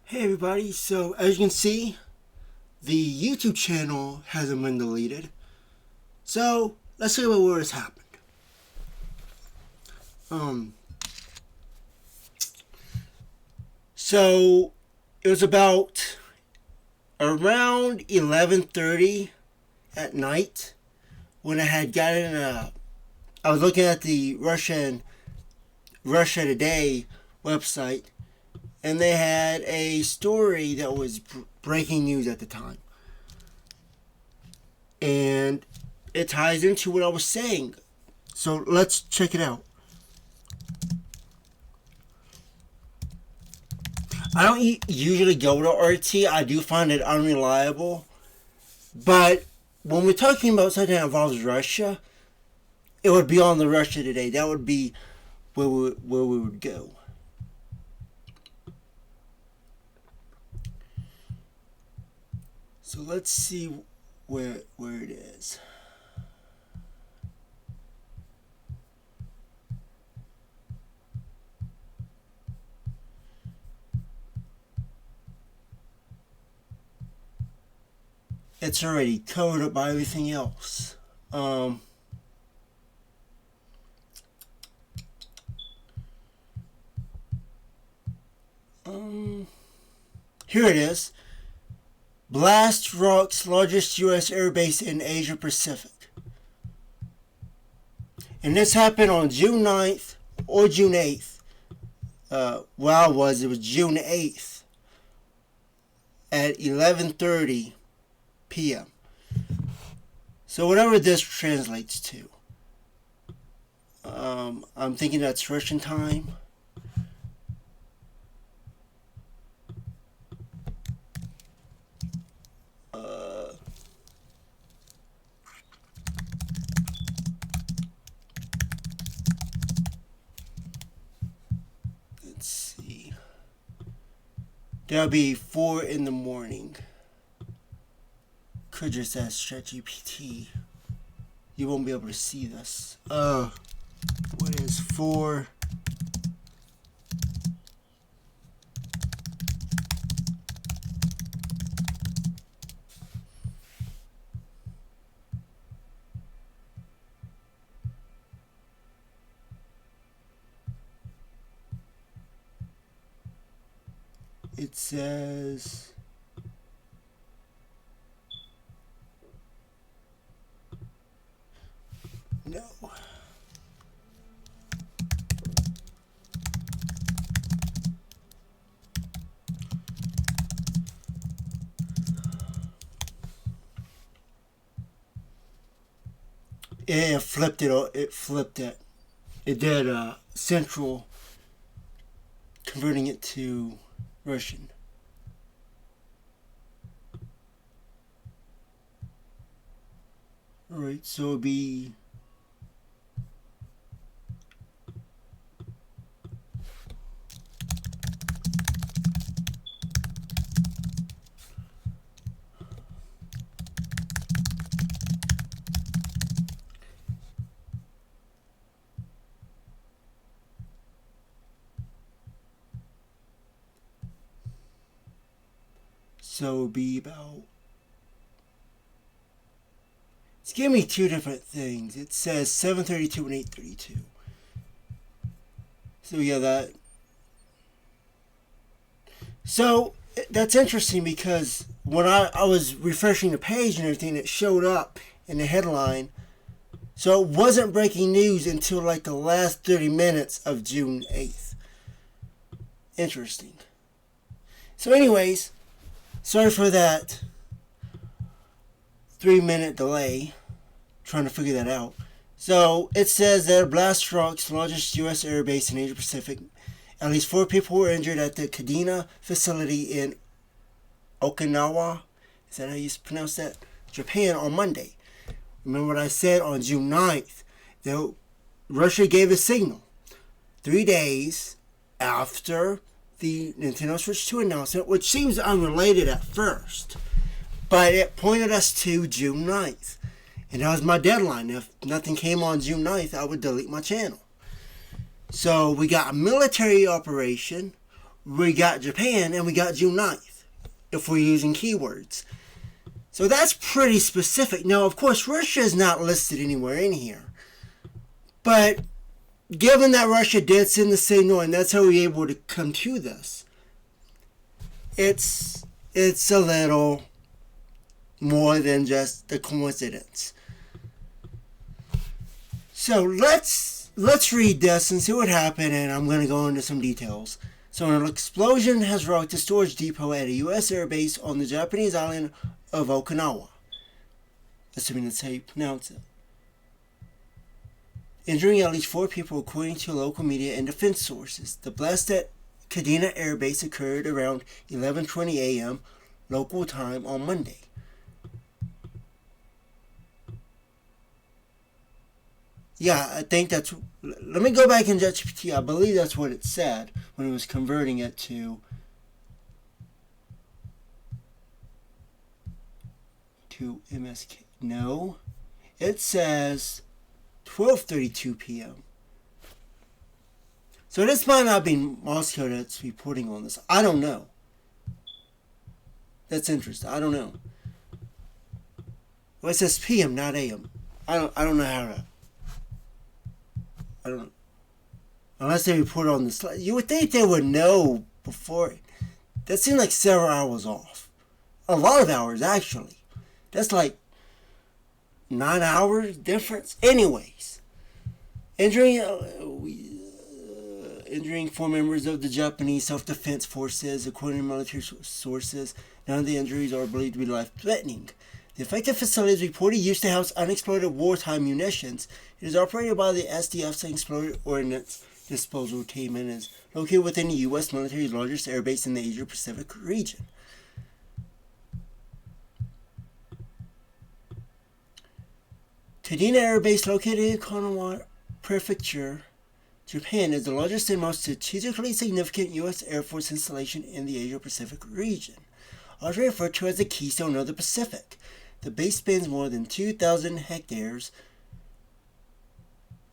Hey everybody, so as you can see, the YouTube channel hasn't been deleted. So let's see what has happened. Um so it was about around 11:30 at night when I was looking at the Russia Today website, and they had a story that was breaking news at the time. And it ties into what I was saying. So let's check it out. I don't usually go to RT. I do find it unreliable. But when we're talking about something that involves Russia, it would be on the Russia Today. That would be where we would go. So let's see where it is. It's already covered up by everything else. Here it is. Blast rocks largest U.S. airbase in Asia Pacific. And this happened on June 9th or June 8th. It was June 8th at 11:30 p.m. So whatever this translates to. I'm thinking that's Russian time. Let's see. That'll be 4 in the morning. Could just ask ChatGPT. You won't be able to see this. What is 4? It says no. It flipped it. It flipped it. It did Central, converting it to Russian. Alright, so it'll be about. It's giving me two different things. It says 7:32 and 8:32. So yeah, that. So that's interesting because when I was refreshing the page and everything, it showed up in the headline. So it wasn't breaking news until like the last 30 minutes of June 8th. Interesting. So anyways, sorry for that 3-minute delay trying to figure that out. So it says that blast rocks largest U.S. airbase in Asia Pacific. At least 4 people were injured at the Kadena facility in Okinawa. Is that how you pronounce that? Japan on Monday. Remember what I said on June 9th? That Russia gave a signal 3 days after the Nintendo Switch 2 announcement, which seems unrelated at first. But it pointed us to June 9th. And that was my deadline. If nothing came on June 9th, I would delete my channel. So we got a military operation we got Japan and we got June 9th, if we're using keywords. So that's pretty specific. Now, of course, Russia is not listed anywhere in here. But given that Russia did send the signal, and that's how we were able to come to this, it's a little more than just a coincidence. So let's read this and see what happened, and I'm going to go into some details. So an explosion has rocked a storage depot at a U.S. air base on the Japanese island of Okinawa, assuming that's how you pronounce it, injuring at least 4 people according to local media and defense sources. The blast at Kadena Air Base occurred around 11:20 a.m. local time on Monday. Yeah, I think that's... Let me go back in ChatGPT. I believe that's what it said when it was converting it to MSK. No. It says 12:32 p.m. So this might not be Moscow that's reporting on this. I don't know. That's interesting. I don't know. Well, it says p.m., not a.m. I don't know how to... I don't... Unless they report on the slide. You would think they would know before. That seemed like several hours off. A lot of hours, actually. That's like 9 hours difference. Anyways. Injuring 4 members of the Japanese self-defense forces, according to military sources. None of the injuries are believed to be life-threatening. The affected facility is reported used to house unexploded wartime munitions. It is operated by the SDF's Exploded Ordnance Disposal Team and is located within the U.S. military's largest airbase in the Asia-Pacific region. Kadena Air Base, located in Okinawa Prefecture, Japan, is the largest and most strategically significant U.S. Air Force installation in the Asia-Pacific region, often referred to as the Keystone of the Pacific. The base spans more than 2,000 hectares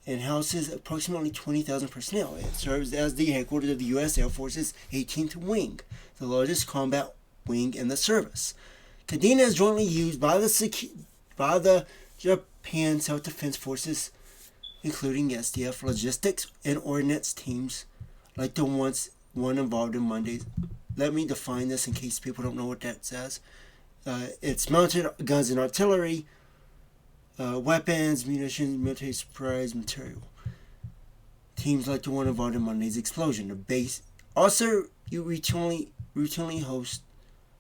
and houses approximately 20,000 personnel. It serves as the headquarters of the U.S. Air Force's 18th Wing, the largest combat wing in the service. Kadena is jointly used by the Japan Self-Defense Forces, including SDF logistics and ordnance teams, like the one involved in Monday's. Let me define this in case people don't know what that says. It's mounted guns and artillery, weapons, munitions, military supplies, material. Teams like the one involved in Monday's explosion. The base also routinely hosts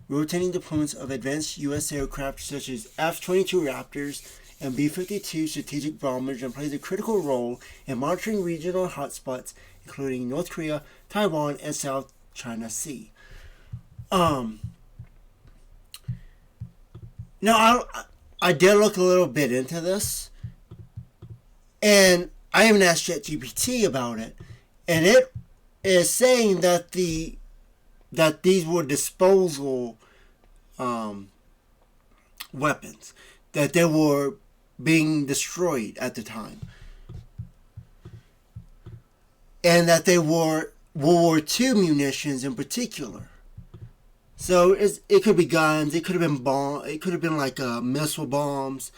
rotating deployments of advanced U.S. aircraft such as F-22 Raptors and B-52 strategic bombers and plays a critical role in monitoring regional hotspots, including North Korea, Taiwan, and South China Sea. Now, I did look a little bit into this, and I even asked ChatGPT about it, and it is saying that these were disposal weapons, that they were being destroyed at the time, and that they were World War II munitions in particular. So it could be guns, it could have been it could have been like missile bombs.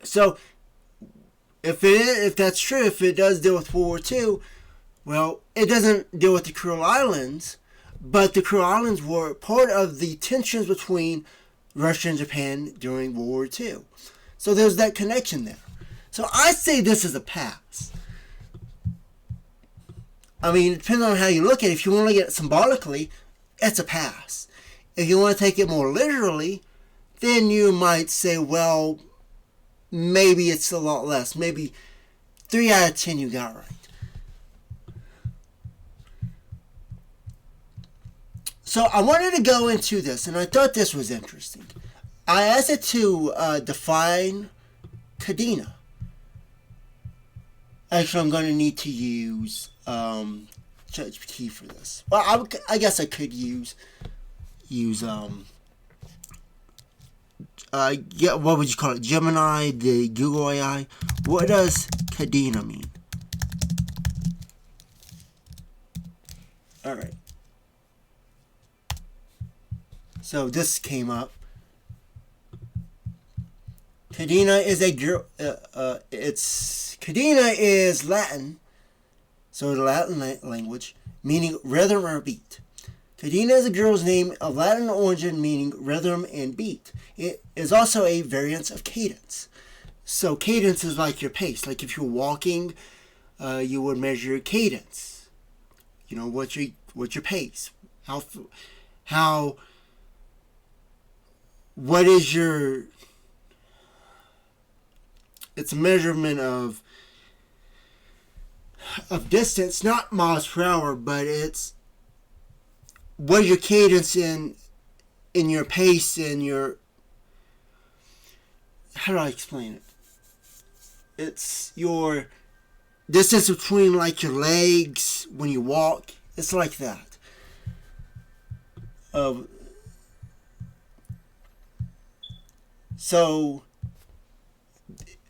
So if that's true, if it does deal with World War II, well, it doesn't deal with the Kuril Islands, but the Kuril Islands were part of the tensions between Russia and Japan during World War II. So there's that connection there. So I say this is a pass. I mean, it depends on how you look at it. If you want to look at it symbolically, it's a pass. If you want to take it more literally, then you might say, well, maybe it's a lot less. Maybe 3 out of 10 you got right. So I wanted to go into this, and I thought this was interesting. I asked it to define Kadena. Actually, I'm going to need to use ChatGPT for this. Well, I guess I could use what would you call it? Gemini, the Google AI. What does Kadena mean? All right. So this came up. Cadena is a girl. Cadena is Latin, so the Latin language, meaning rhythm or beat. Cadena is a girl's name of Latin origin, meaning rhythm and beat. It is also a variant of cadence. So cadence is like your pace. Like if you're walking, you would measure your cadence. You know, what's your pace? What is your? It's a measurement of distance, not miles per hour, but it's what your cadence in your pace, in your, how do I explain it? It's your distance between like your legs when you walk. It's like that. So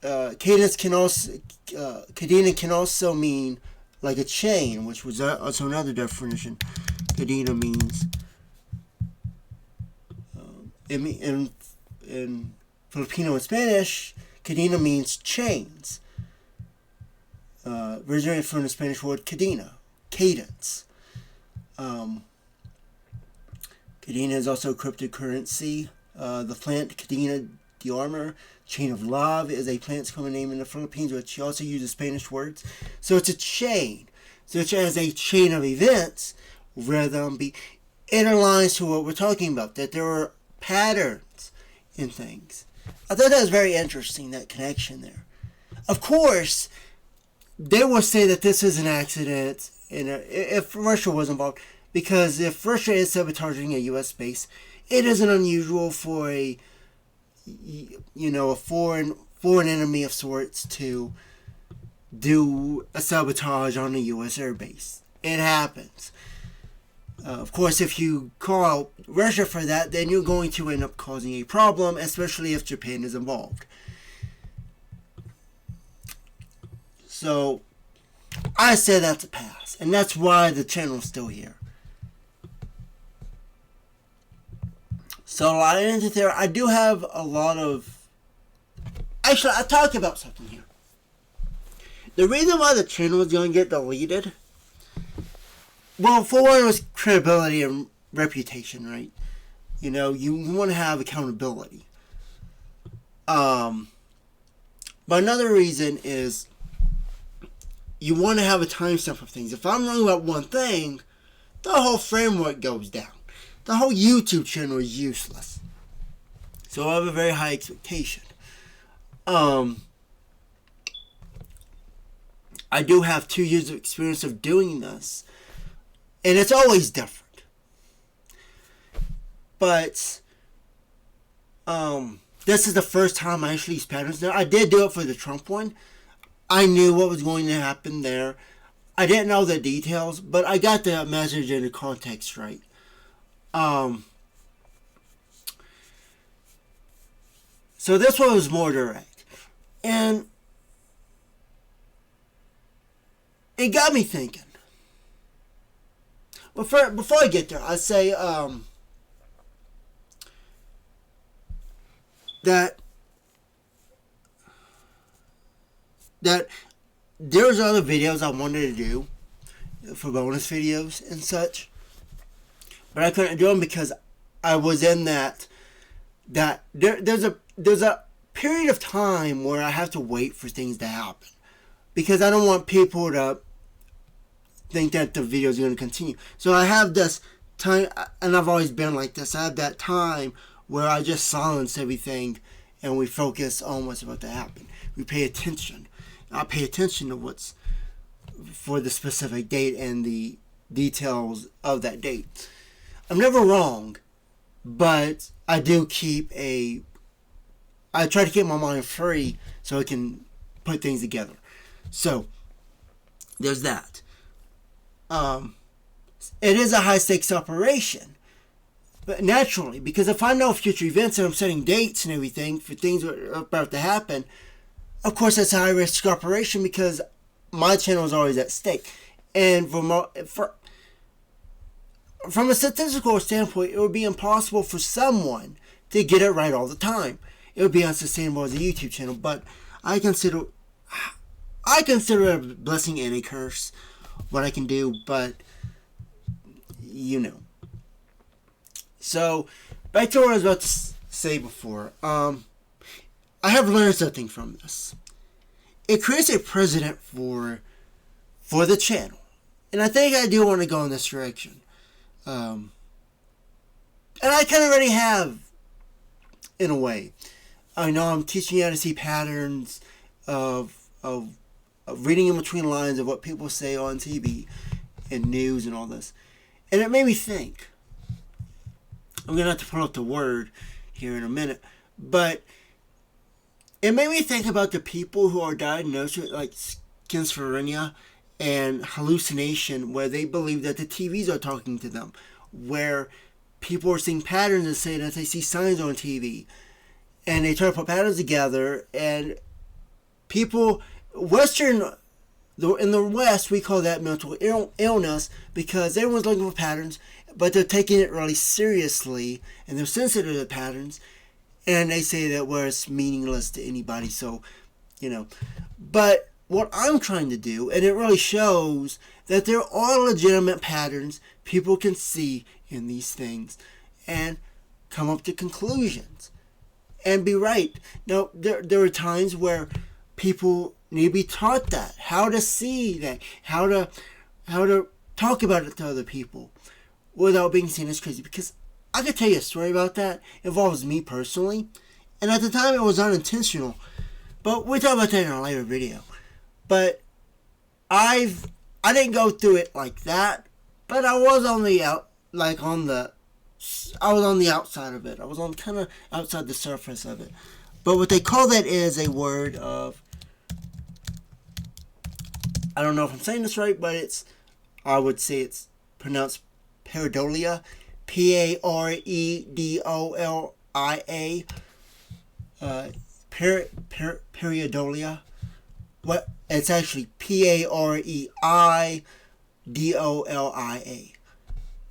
cadence can also cadena can also mean like a chain, which was also another definition. Cadena means in Filipino and Spanish, cadena means chains. Originated from the Spanish word cadena, cadence. Cadena is also a cryptocurrency. The plant Cadena de Armor, chain of love, is a plant's common name in the Philippines, which also uses Spanish words. So it's a chain, such as a chain of events, rhythm, beat. It aligns to what we're talking about, that there are patterns in things. I thought that was very interesting, that connection there. Of course, they will say that this is an accident if Russia was involved, because if Russia is sabotaging a U.S. base, it isn't unusual for a foreign enemy of sorts to do a sabotage on a U.S. airbase. It happens. Of course, if you call out Russia for that, then you're going to end up causing a problem, especially if Japan is involved. So, I say that's a pass, and that's why the channel's still here. So, I ended there. I do have a lot of... Actually, I'll talk about something here. The reason why the channel is going to get deleted... Well, for one, it was credibility and reputation, right? You know, you want to have accountability. But another reason is you want to have a timestamp of things. If I'm wrong about one thing, the whole framework goes down. The whole YouTube channel is useless. So I have a very high expectation. I do have 2 years of experience of doing this. And it's always different. But this is the first time I actually used patterns there. I did do it for the Trump one. I knew what was going to happen there. I didn't know the details, but I got the message and the context right. So this one was more direct. And it got me thinking. Well, before I get there, I'd say that there's other videos I wanted to do for bonus videos and such, but I couldn't do them because I was in that there's a period of time where I have to wait for things to happen, because I don't want people to think that the video is going to continue. So I have this time, and I've always been like this. I have that time where I just silence everything and we focus on what's about to happen. We pay attention. I pay attention to what's for the specific date and the details of that date. I'm never wrong, but I do I try to keep my mind free so I can put things together. So there's that. It is a high stakes operation, but naturally, because if I know future events and I'm setting dates and everything for things that are about to happen, of course it's a high risk operation because my channel is always at stake. And from a statistical standpoint, it would be impossible for someone to get it right all the time. It would be unsustainable as a YouTube channel, but I consider it a blessing and a curse what I can do, but you know. So, back to what I was about to say before. I have learned something from this. It creates a precedent for the channel, and I think I do want to go in this direction. And I kind of already have, in a way. I know I'm teaching you how to see patterns of reading in between lines of what people say on TV and news and all this. And it made me think. I'm going to have to pull up the word here in a minute. But it made me think about the people who are diagnosed with like schizophrenia and hallucination, where they believe that the TVs are talking to them. Where people are seeing patterns and saying that they see signs on TV. And they try to put patterns together, and people, in the West, we call that mental illness, because everyone's looking for patterns, but they're taking it really seriously, and they're sensitive to patterns, and they say that it's meaningless to anybody, so, But what I'm trying to do, and it really shows that there are legitimate patterns people can see in these things, and come up to conclusions. And be right. Now, there are times where people need to be taught that, how to see that, how to talk about it to other people without being seen as crazy. Because I could tell you a story about that. It involves me personally, and at the time it was unintentional. But we'll talk about that in a later video. But I didn't go through it like that, but I was on the outside of it. I was on kind of outside the surface of it. But what they call that is a word of, I don't know if I'm saying this right, but I would say it's pronounced pareidolia. Paredolia. Pareidolia. What? It's actually Pareidolia.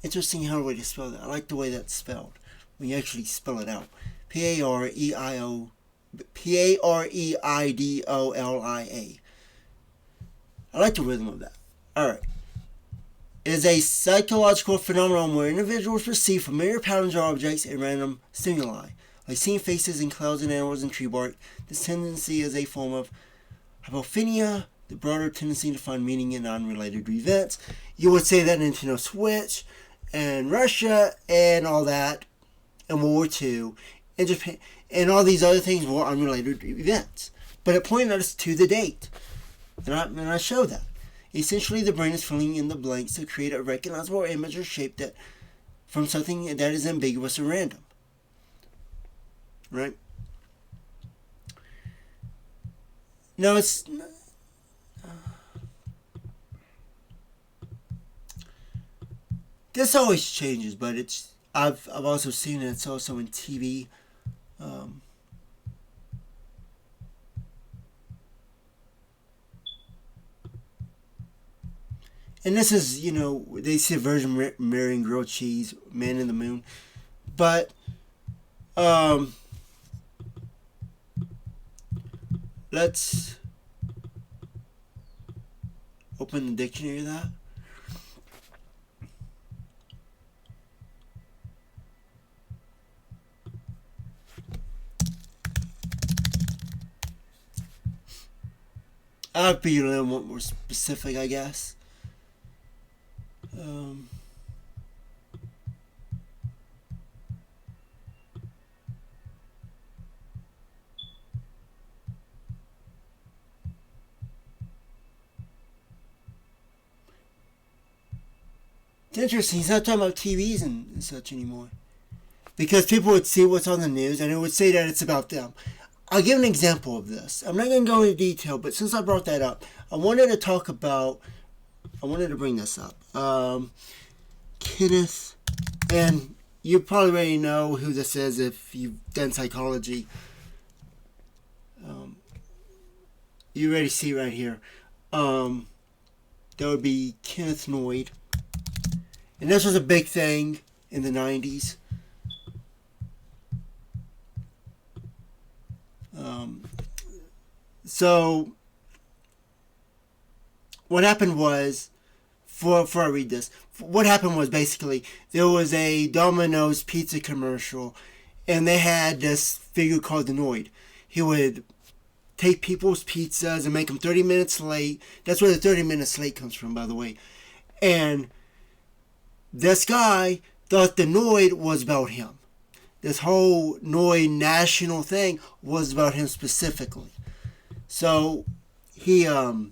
Interesting how way to spell that. I like the way that's spelled when you actually spell it out. Pareidolia. I like the rhythm of that. Alright. It is a psychological phenomenon where individuals perceive familiar patterns or objects in random stimuli, like seeing faces in clouds and animals and tree bark. This tendency is a form of hypophenia, the broader tendency to find meaning in unrelated events. You would say that Nintendo Switch and Russia and all that, and World War II, and Japan, and all these other things were unrelated events. But it pointed us to the date, and I show that. Essentially, the brain is filling in the blanks to create a recognizable image or shape that from something that is ambiguous or random. Right? No, it's... This always changes, but I've also seen it. It's also in TV. And this is, they say Virgin Mary and grilled cheese, Man in the Moon. But, let's open the dictionary of that. I'll be a little more specific, I guess. It's interesting, he's not talking about TVs and such anymore. Because people would see what's on the news and it would say that it's about them. I'll give an example of this. I'm not going to go into detail, but since I brought that up, I wanted to bring this up. Kenneth, and you probably already know who this is if you've done psychology. You already see right here. That would be Kenneth Noyd. And this was a big thing in the 90s. So what happened was, before I read this, what happened was basically there was a Domino's pizza commercial, and they had this figure called the Noid. He would take people's pizzas and make them 30 minutes late. That's where the 30 minutes late comes from, by the way. And this guy thought the Noid was about him. This whole Noid national thing was about him specifically. So he went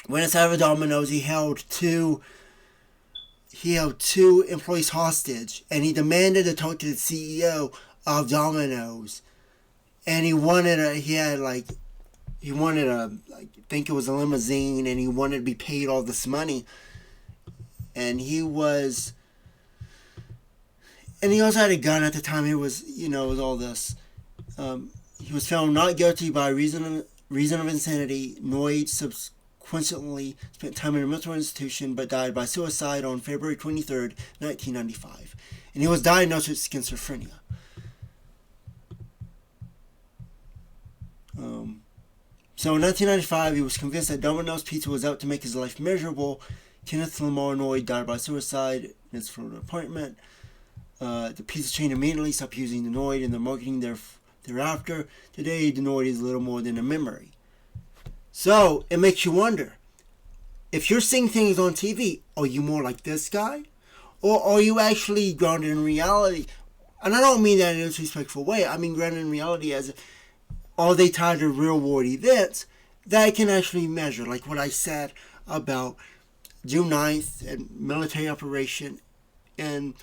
inside of a Domino's. He held two employees hostage, and he demanded to talk to the CEO of Domino's. And I think it was a limousine, and he wanted to be paid all this money. And he also had a gun at the time. It was all this. He was found not guilty by reason of insanity. Noid subsequently spent time in a mental institution, but died by suicide on February 23rd, 1995. And he was diagnosed with schizophrenia. So in 1995, he was convinced that Domino's Pizza was out to make his life miserable. Kenneth Lamar Noid died by suicide in his Florida apartment. The pizza chain immediately stopped using the Noid in their marketing thereafter. Today, the Noid is little more than a memory. So it makes you wonder, if you're seeing things on TV, are you more like this guy? Or are you actually grounded in reality? And I don't mean that in a disrespectful way. I mean grounded in reality as are they tied to real world events that I can actually measure, like what I said about June 9th and military operation and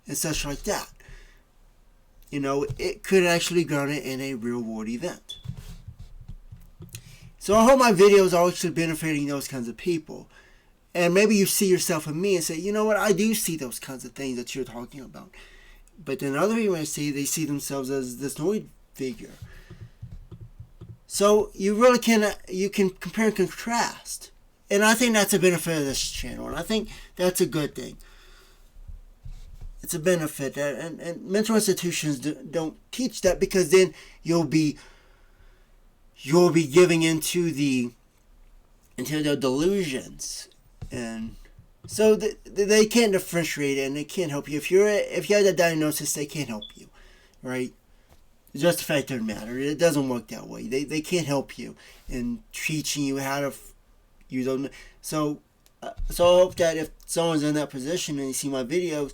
such like that. It could actually ground it in a real world event. So I hope my videos are actually benefiting those kinds of people. And maybe you see yourself in me and say, you know what, I do see those kinds of things that you're talking about. But then other people they see themselves as this Noid figure. So you can compare and contrast. And I think that's a benefit of this channel. And I think that's a good thing. It's a benefit. And mental institutions don't teach that, because then you'll be giving into their delusions. And so they can't differentiate it, and they can't help you. If you have that diagnosis, they can't help you. Right? Just the fact of the matter. It doesn't work that way. They can't help you in teaching you how to use them. So I hope that if someone's in that position and they see my videos,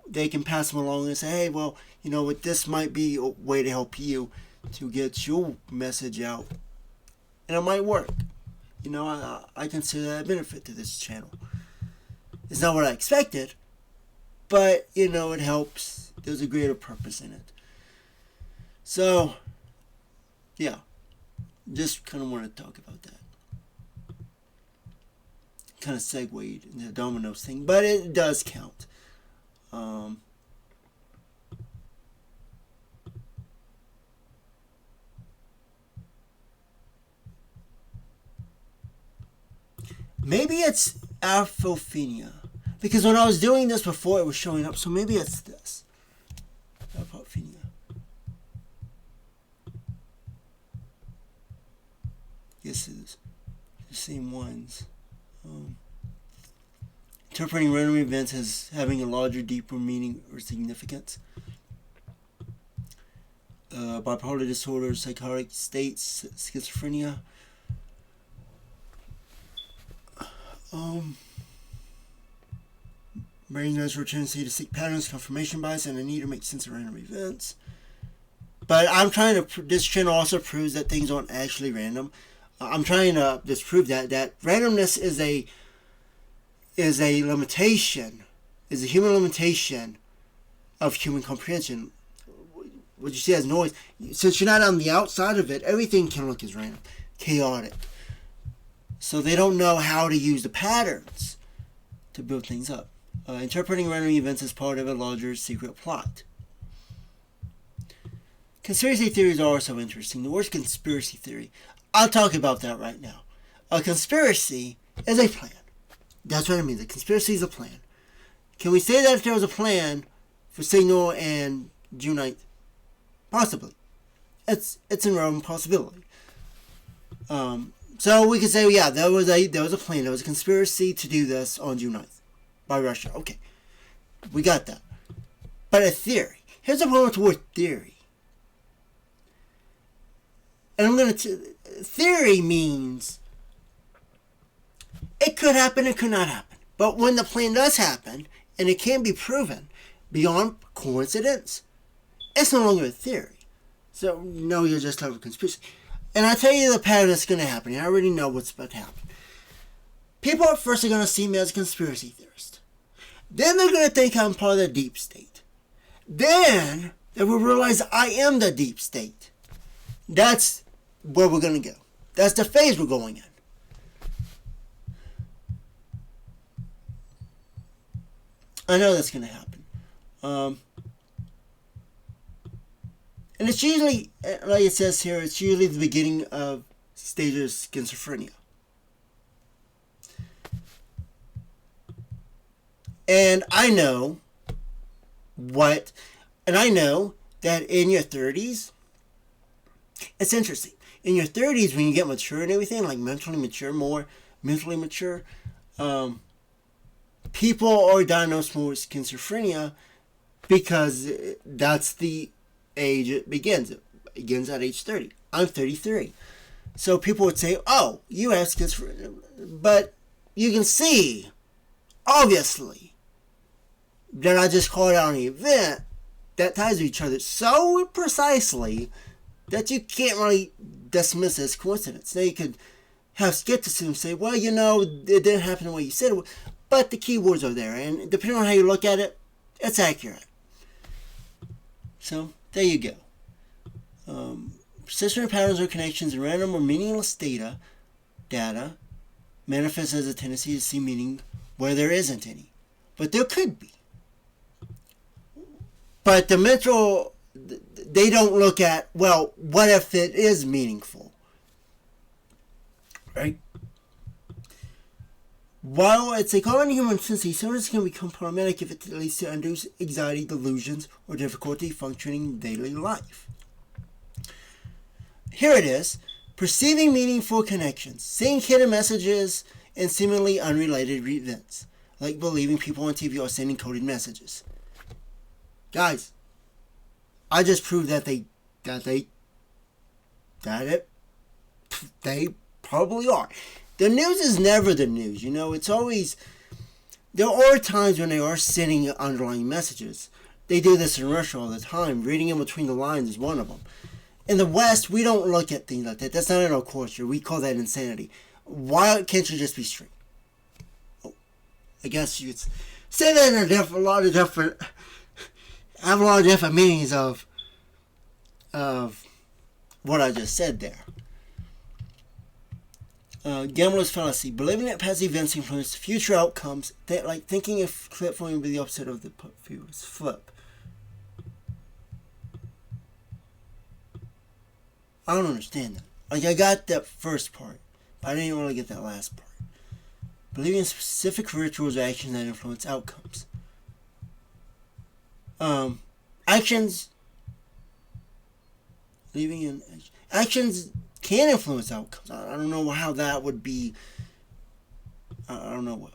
they can pass them along and say, hey, well, this might be a way to help you to get your message out. And it might work. I consider that a benefit to this channel. It's not what I expected, but, it helps. There's a greater purpose in it. So, yeah, just kind of want to talk about that. Kind of segued into the Domino's thing, but it does count. Maybe it's apophenia, because when I was doing this before, it was showing up. So maybe it's this apophenia. Yes, it's the same ones. Interpreting random events as having a larger, deeper meaning or significance. Bipolar disorder, psychotic states, schizophrenia. Brain natural tendency to seek patterns, confirmation bias, and a need to make sense of random events. But I'm trying to. This channel also proves that things aren't actually random. I'm trying to disprove that randomness is a limitation, is a human limitation of human comprehension. What you see as noise, since you're not on the outside of it, everything can look as random, chaotic. So they don't know how to use the patterns to build things up. Interpreting random events is part of a larger secret plot. Conspiracy theories are also interesting. The word conspiracy theory, I'll talk about that right now. A conspiracy is a plan. That's what I mean. A conspiracy is a plan. Can we say that there was a plan for Signal and June 9th? Possibly. It's a real possibility. So we could say, yeah, there was a plan. There was a conspiracy to do this on June 9th by Russia. Okay, we got that. But a theory. Here's the problem with the word theory. And I'm going to... Theory means it could happen, it could not happen. But when the plan does happen, and it can be proven beyond coincidence, it's no longer a theory. So, no, you're just having a conspiracy. And I tell you the pattern that's going to happen. I already know what's about to happen. People at first are going to see me as a conspiracy theorist. Then they're going to think I'm part of the deep state. Then they will realize I am the deep state. That's where we're going to go. That's the phase we're going in. I know that's going to happen. And it's usually, like it says here, it's usually the beginning of stages of schizophrenia. And I know that in your 30s, it's interesting. In your 30s, when you get mature and everything, like more mentally mature, people are diagnosed more with schizophrenia because that's the age it begins. It begins at age 30. I'm 33. So people would say, oh, you have schizophrenia. But you can see, obviously, that I just called out an event that ties to each other so precisely that you can't really dismiss it as coincidence. Now you could have skepticism and say, well, it didn't happen the way you said it would. But the keywords are there, and depending on how you look at it, it's accurate. So, there you go. Persistent patterns or connections in random or meaningless data manifest as a tendency to see meaning where there isn't any. But there could be. But the mental, they don't look at, well, what if it is meaningful? Right? While it's a common human tendency, sometimes it can become problematic if it leads to undue anxiety, delusions, or difficulty functioning in daily life. Here it is. Perceiving meaningful connections. Seeing hidden messages and seemingly unrelated events. Like believing people on TV are sending coded messages. Guys, I just proved that they probably are. The news is never the news, it's always, there are times when they are sending underlying messages. They do this in Russia all the time. Reading in between the lines is one of them. In the West, we don't look at things like that. That's not in our culture. We call that insanity. Why can't you just be straight? Oh, I guess you could say that in have a lot of different meanings of what I just said there. Gambler's fallacy. Believing that past events influence future outcomes, like thinking if flip phone would be the opposite of the previous flip. I don't understand that. Like, I got that first part, but I didn't really get that last part. Believing in specific rituals or actions that influence outcomes. Actions. Believing in actions can influence outcomes. I don't know how that would be. I don't know what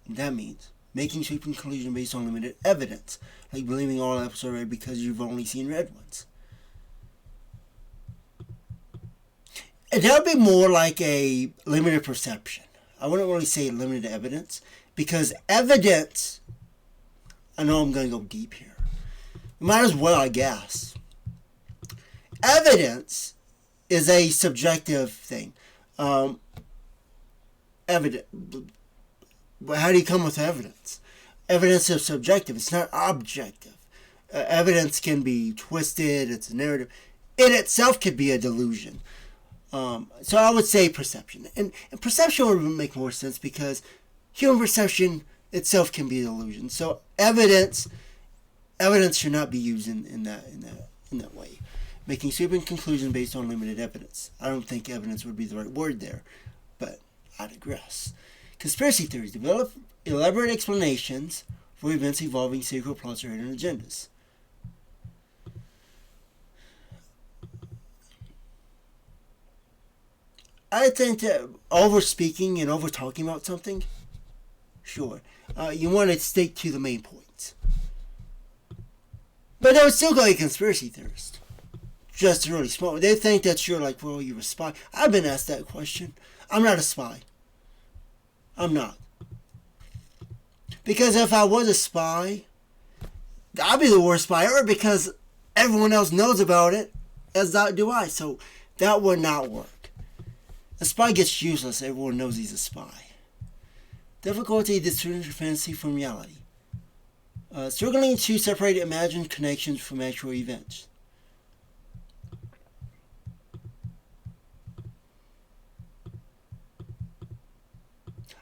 that means. Making sweeping conclusions based on limited evidence, like believing all apples are red because you've only seen red ones. And that would be more like a limited perception. I wouldn't really say limited evidence, because evidence, I know I'm going to go deep here. Might as well, I guess. Evidence is a subjective thing. How do you come with evidence? Evidence is subjective. It's not objective. Evidence can be twisted. It's a narrative. It itself could be a delusion. So I would say perception. And perception would make more sense because human perception itself can be a delusion. So evidence should not be used in that way. Making sweeping conclusions based on limited evidence. I don't think evidence would be the right word there, but I digress. Conspiracy theories develop elaborate explanations for events involving secret plots or hidden agendas. I think that over speaking and over talking about something, sure, you want to stick to the main points. But they would still call you a conspiracy theorist. Just really smart. They think that you're like, well, you're a spy. I've been asked that question. I'm not a spy. I'm not. Because if I was a spy, I'd be the worst spy ever because everyone else knows about it, as do I. So that would not work. A spy gets useless. Everyone knows he's a spy. Difficulty discerning fantasy from reality. Struggling to separate imagined connections from actual events.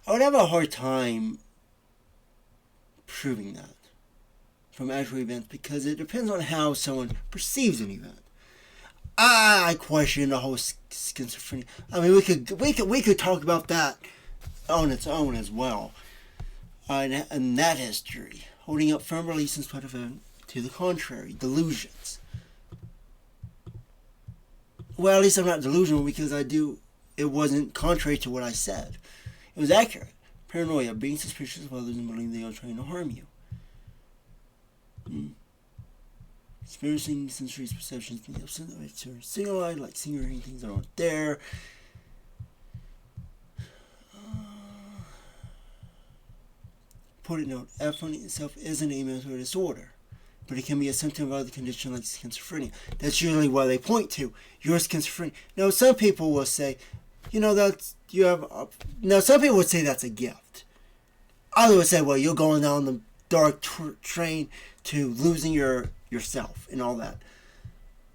I would have a hard time proving that from actual events because it depends on how someone perceives an event. I question the whole schizophrenia. I mean, we could talk about that on its own as well, and that history, holding up firm beliefs in spite of to the contrary, delusions. Well, at least I'm not delusional because it wasn't contrary to what I said. It was accurate. Paranoia, being suspicious of others and believing they are trying to harm you. Experiencing sensory perceptions in the absence of a single eye, like seeing or hearing things that aren't there. Important note, aphonia itself isn't a mental disorder, but it can be a symptom of other condition like schizophrenia. That's usually what they point to. You're schizophrenic. Now, some people will say, that's you have. Now, some people would say that's a gift. Others would say, well, you're going down the dark train to losing yourself and all that.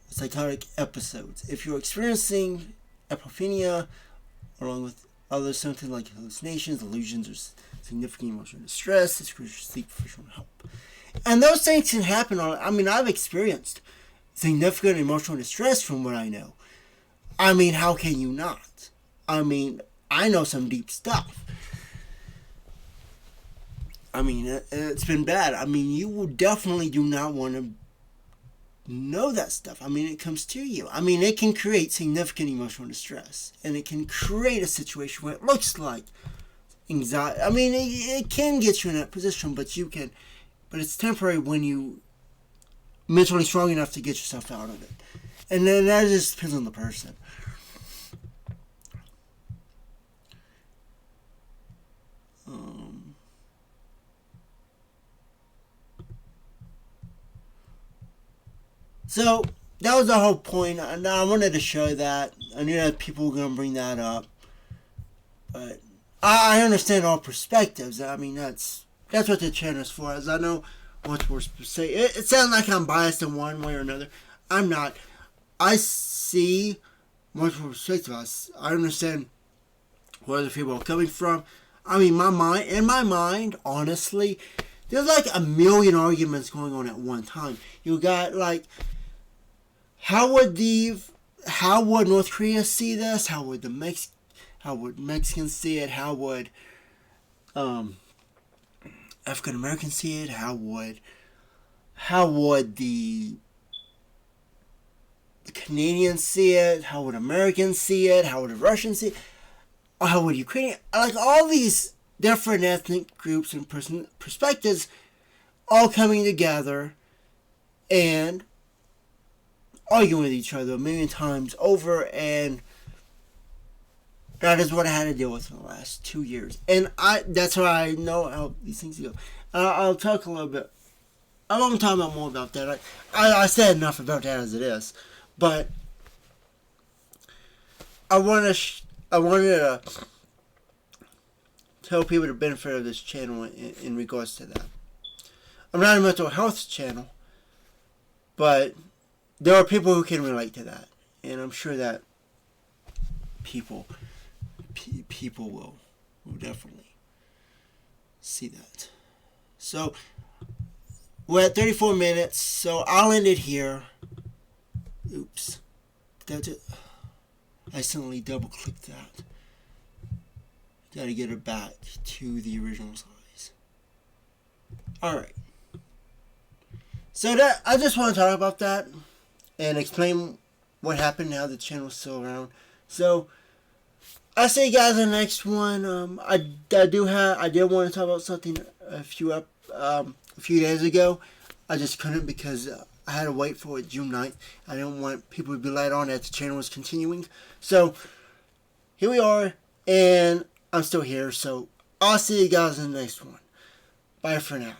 Psychotic episodes. If you're experiencing epiphania, along with other symptoms like hallucinations, illusions, or significant emotional distress, it's crucial to seek professional help. And those things can happen. I've experienced significant emotional distress from what I know. How can you not? I know some deep stuff. It's been bad. You will definitely do not want to know that stuff. It comes to you. It can create significant emotional distress. And it can create a situation where it looks like anxiety. It can get you in that position, but it's temporary when you mentally strong enough to get yourself out of it. And then that just depends on the person. So that was the whole point. Now I wanted to show that. I knew that people were going to bring that up, but I understand all perspectives. That's what the channel is for. As I know what's worth to say. It sounds like I'm biased in one way or another. I'm not. I see multiple perspectives. I understand where other people are coming from. In my mind, honestly, there's like a million arguments going on at one time. You got like, how would North Korea see this? How would Mexicans see it? How would African Americans see it? How would the Canadians see it? How would Americans see it? How would the Russians see it? How would Ukrainians? Like all these different ethnic groups and perspectives all coming together and arguing with each other a million times over, and that is what I had to deal with for the last 2 years. And that's why I know how these things go. I'll talk a little bit. I won't talk about more about that. I said enough about that as it is, but I wanted to tell people the benefit of this channel in regards to that. I'm not a mental health channel, but there are people who can relate to that, and I'm sure that people will definitely see that. So we're at 34 minutes, so I'll end it here. Oops, that's it. I accidentally double clicked that. Gotta get it back to the original size. Alright. So that I just want to talk about that and explain what happened now the channel's still around. So I'll see you guys in the next one. I did want to talk about something a few days ago. I just couldn't because I had to wait for it June 9th. I didn't want people to be let on that the channel was continuing. So here we are, and I'm still here. So I'll see you guys in the next one. Bye for now.